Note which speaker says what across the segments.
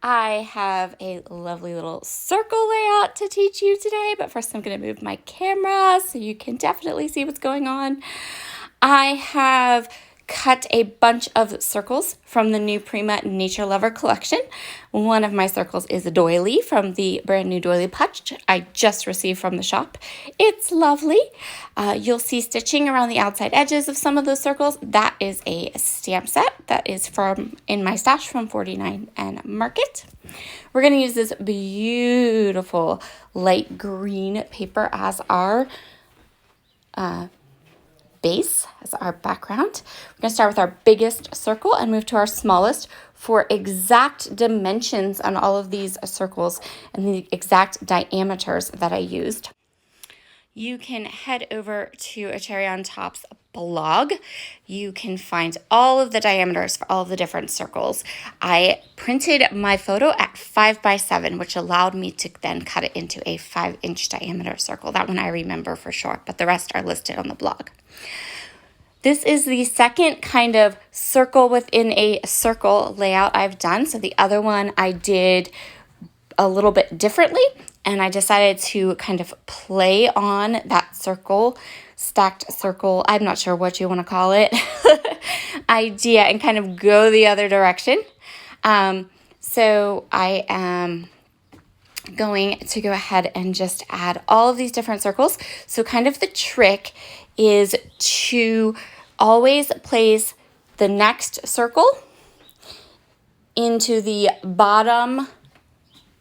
Speaker 1: I have a lovely little circle layout to teach you today, but first I'm going to move my camera so you can definitely see what's going on. I have cut a bunch of circles from the new Prima Nature Lover collection. One of my circles is a doily from the brand new doily patch I just received from the shop. It's lovely. You'll see stitching around the outside edges of some of those circles. That is a stamp set that is from in my stash from 49 and Market. We're going to use this beautiful light green paper as our base, as our background. We're going to start with our biggest circle and move to our smallest for exact dimensions on all of these circles and the exact diameters that I used. You can head over to a Cherry on Top's blog. You can find all of the diameters for all of the different circles. I printed my photo at 5x7, which allowed me to then cut it into a 5-inch diameter circle. That one I remember for sure, but the rest are listed on the blog. This is the second kind of circle within a circle layout I've done. So the other one I did a little bit differently, and I decided to kind of play on that circle, stacked circle, I'm not sure what you want to call it, idea, and kind of go the other direction. So I am going to go ahead and just add all of these different circles. So kind of the trick is to always place the next circle into the bottom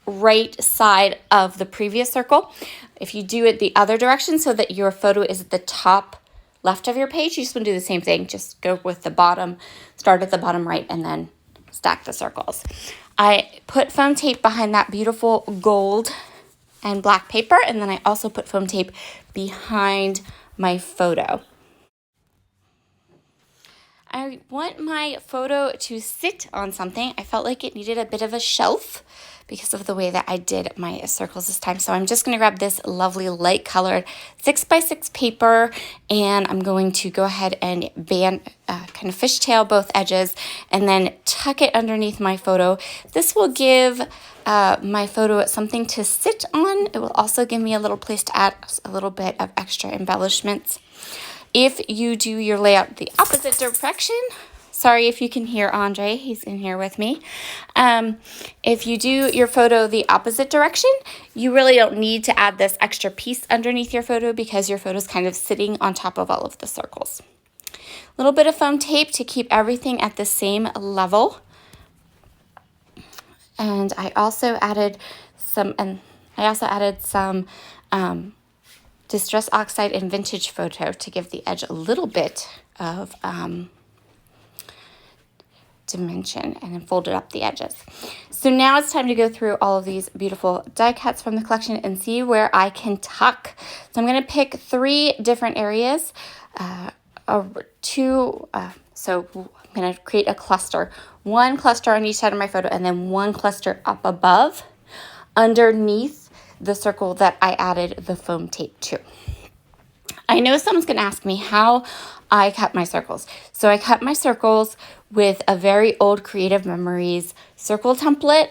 Speaker 1: right side of the previous circle. If you do it the other direction so that your photo is at the top left of your page, you just want to do the same thing. Just go with the bottom, start at the bottom right, and then stack the circles. I put foam tape behind that beautiful gold and black paper, and then I also put foam tape behind my photo. I want my photo to sit on something. I felt like it needed a bit of a shelf because of the way that I did my circles this time. So I'm just going to grab this lovely light colored 6x6 paper, and I'm going to go ahead and kind of fishtail both edges and then tuck it underneath my photo. This will give my photo something to sit on. It will also give me a little place to add a little bit of extra embellishments. If you do your layout the opposite direction, sorry if you can hear Andre, he's in here with me. If you do your photo the opposite direction, you really don't need to add this extra piece underneath your photo because your photo is kind of sitting on top of all of the circles. A little bit of foam tape to keep everything at the same level. And I also added some, Distress Oxide and Vintage Photo to give the edge a little bit of dimension, and then folded up the edges. So now it's time to go through all of these beautiful die cuts from the collection and see where I can tuck. So I'm going to pick 3 different areas, so I'm going to create a cluster. 1 cluster on each side of my photo, and then 1 cluster up above underneath the circle that I added the foam tape to. I know someone's going to ask me how I cut my circles. So I cut my circles with a very old Creative Memories circle template.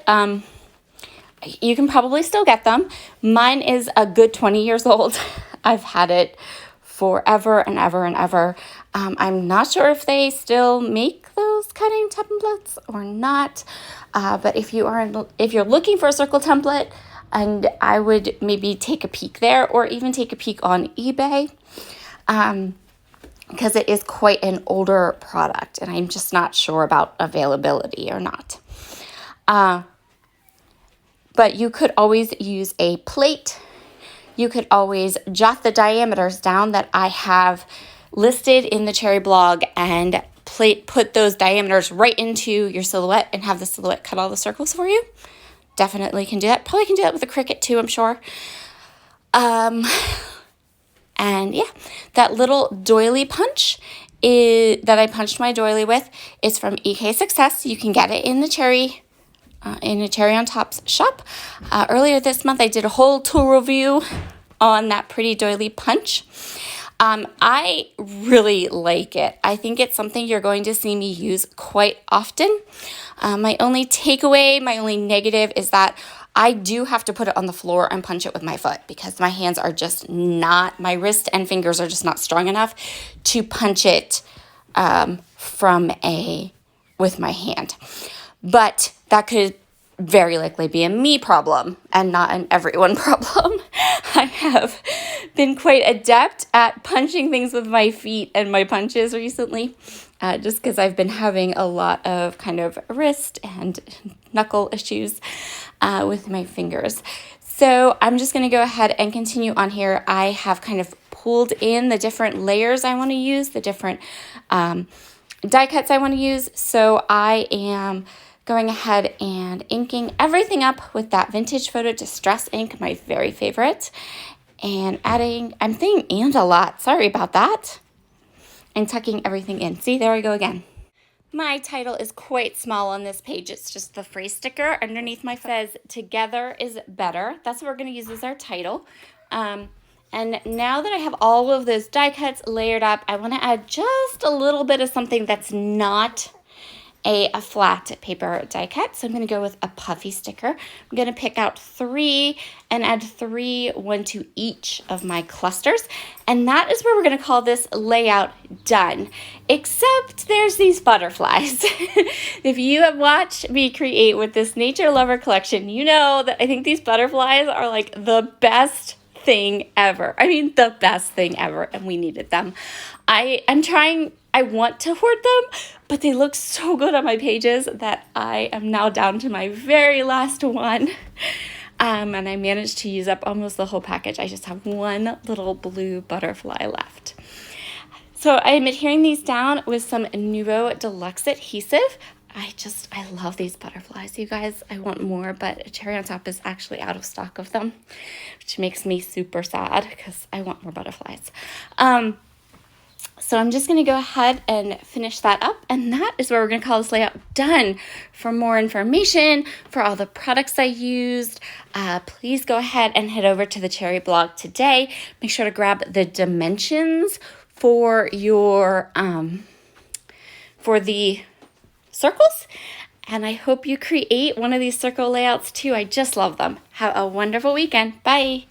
Speaker 1: You can probably still get them. Mine is a good 20 years old. I've had it forever and ever and ever. I'm not sure if they still make those cutting templates or not. But if you're looking for a circle template, and I would maybe take a peek there, or even take a peek on eBay, because it is quite an older product, and I'm just not sure about availability or not. But you could always use a plate. You could always jot the diameters down that I have listed in the Cherry blog and put those diameters right into your silhouette and have the silhouette cut all the circles for you. Definitely can do that. Probably can do that with a Cricut too, I'm sure. And yeah, that little doily punch that I punched my doily with is from EK Success. You can get it in the Cherry on Top's shop. Earlier this month, I did a whole tool review on that pretty doily punch. I really like it. I think it's something you're going to see me use quite often. My only takeaway, my only negative is that I do have to put it on the floor and punch it with my foot because my hands are just not, my wrist and fingers are just not strong enough to punch it with my hand. But that could very likely be a me problem and not an everyone problem. I have been quite adept at punching things with my feet and my punches recently, just because I've been having a lot of kind of wrist and knuckle issues with my fingers. So I'm just going to go ahead and continue on here. I have kind of pulled in the different layers I want to use, the different die cuts I want to use. So I am going ahead and inking everything up with that Vintage Photo Distress ink, my very favorite. And adding, I'm saying and a lot, sorry about that. And tucking everything in. See, there we go again. My title is quite small on this page. It's just the phrase sticker underneath my says, "Together is better." That's what we're going to use as our title. And now that I have all of those die cuts layered up, I want to add just a little bit of something that's not a flat paper die cut. So I'm going to go with a puffy sticker. I'm going to pick out 3 and add 3, 1 to each of my clusters. And that is where we're going to call this layout done. Except there's these butterflies. If you have watched me create with this Nature Lover collection, you know that I think these butterflies are like the best thing ever. I mean, the best thing ever, and we needed them. I want to hoard them, but they look so good on my pages that I am now down to my very last one. And I managed to use up almost the whole package. I just have one little blue butterfly left. So I'm adhering these down with some Nuvo Deluxe adhesive. I love these butterflies, you guys. I want more, but Cherry on Top is actually out of stock of them, which makes me super sad because I want more butterflies. So I'm just going to go ahead and finish that up, and that is where we're going to call this layout done. For more information, for all the products I used, please go ahead and head over to the Cherry blog today. Make sure to grab the dimensions for your for the circles, and I hope you create one of these circle layouts too. I just love them. Have a wonderful weekend. Bye.